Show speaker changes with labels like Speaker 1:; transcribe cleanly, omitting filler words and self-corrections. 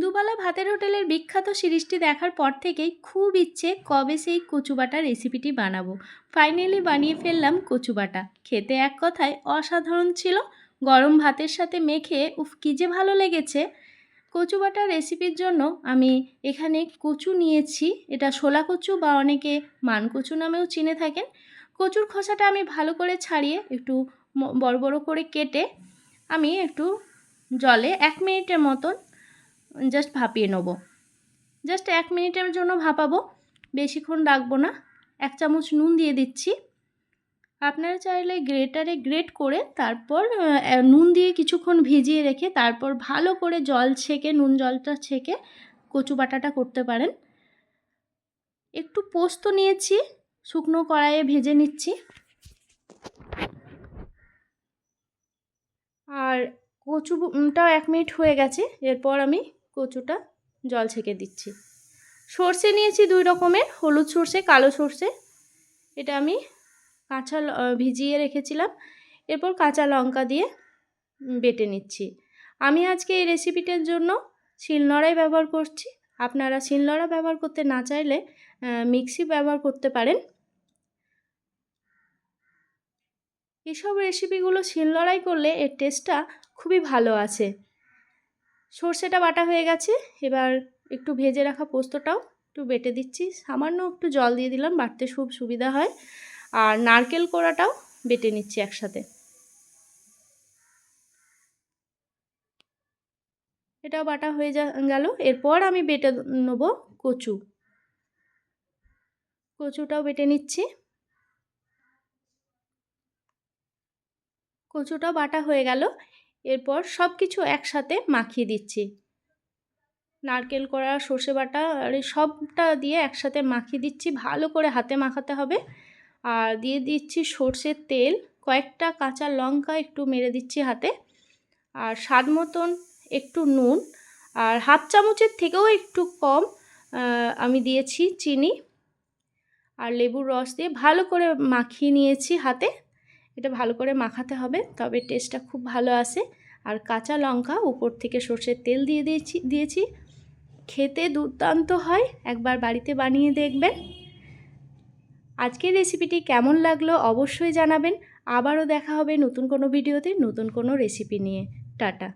Speaker 1: দুবেলা ভাতের হোটেলের বিখ্যাত সিরিজটি দেখার পর থেকেই খুব ইচ্ছে কবে সেই কচু বাটা রেসিপিটি বানাবো। ফাইনালি বানিয়ে ফেললাম কচু বাটা। খেতে এক কথায় অসাধারণ ছিল। গরম ভাতের সাথে মেখে উফ কী যে ভালো লেগেছে। কচু বাটা রেসিপির জন্য আমি এখানে কচু নিয়েছি। এটা শোলা কচু বা অনেকে মান কচু নামেও চিনে থাকেন। কচুর খোসাটা আমি ভালো করে ছাড়িয়ে একটু বড় বড় করে কেটে আমি একটু জলে 1 মিনিটের মতন জাস্ট ভাপিয়ে নেব। জাস্ট 1 মিনিটের জন্য ভাপাবো, বেশিক্ষণ রাখবো না। 1 চামচ নুন দিয়ে দিচ্ছি। আপনারা চাইলে গ্রেটারে গ্রেট করে তারপর নুন দিয়ে কিছুক্ষণ ভিজিয়ে রেখে তারপর ভালো করে জল ছেঁকে নুন জলটা ছেঁকে কচু বাটাটা করতে পারেন। একটু পোস্ত নিয়েছি, শুকনো কড়াইয়ে ভেজে নিচ্ছি। আর কচুটা 1 মিনিট হয়ে গেছে। এরপর আমি কচুটা জল ছেঁকে দিচ্ছি। সর্ষে নিয়েছি 2 রকমের, হলুদ সর্ষে, কালো সর্ষে। এটা আমি ভিজিয়ে রেখেছিলাম। এরপর কাঁচা লঙ্কা দিয়ে বেটে নিচ্ছি। আমি আজকে এই রেসিপিটার জন্য শিলনোড়াই ব্যবহার করছি। আপনারা শিলনোড়া ব্যবহার করতে না চাইলে মিক্সি ব্যবহার করতে পারেন। এসব রেসিপিগুলো শিলনোড়ায় করলে এর টেস্টটা খুবই ভালো আসে। সর্ষেটা বাটা হয়ে গেছে। এবার একটু ভেজে রাখা পোস্তটাও একটু বেটে দিচ্ছি। সামান্য একটু জল দিয়ে দিলাম, বাটতে খুব সুবিধা হয়। আর নারকেল কোড়াটাও বেটে নিচ্ছি একসাথে। এটাও বাটা হয়ে গেল। এরপর আমি বেটে নেব কচুটাও বেটে নিচ্ছি। কচুটাও বাটা হয়ে গেল। এরপর সব কিছু একসাথে মাখিয়ে দিচ্ছি। নারকেল কোড়া, সর্ষে বাটা আর সবটা দিয়ে একসাথে মাখিয়ে দিচ্ছি। ভালো করে হাতে মাখাতে হবে। আর দিয়ে দিচ্ছি সর্ষের তেল, কয়েকটা কাঁচা লঙ্কা একটু মেরে দিচ্ছি হাতে, আর স্বাদ মতন একটু নুন, আর 1/2 চামচের থেকেও একটু কম আমি দিয়েছি চিনি, আর লেবুর রস দিয়ে ভালো করে মাখিয়ে নিয়েছি হাতে। এটা ভালো করে মাখাতে হবে, তবে টেস্টটা খুব ভালো আসে। আর কাঁচা লঙ্কা উপর থেকে সর্ষের তেল দিয়েছি। খেতে দুর্দান্ত হয়, একবার বাড়িতে বানিয়ে দেখবেন। আজকের রেসিপিটি কেমন লাগলো অবশ্যই জানাবেন। আবারও দেখা হবে নতুন কোনো ভিডিওতে নতুন কোনো রেসিপি নিয়ে। টাটা।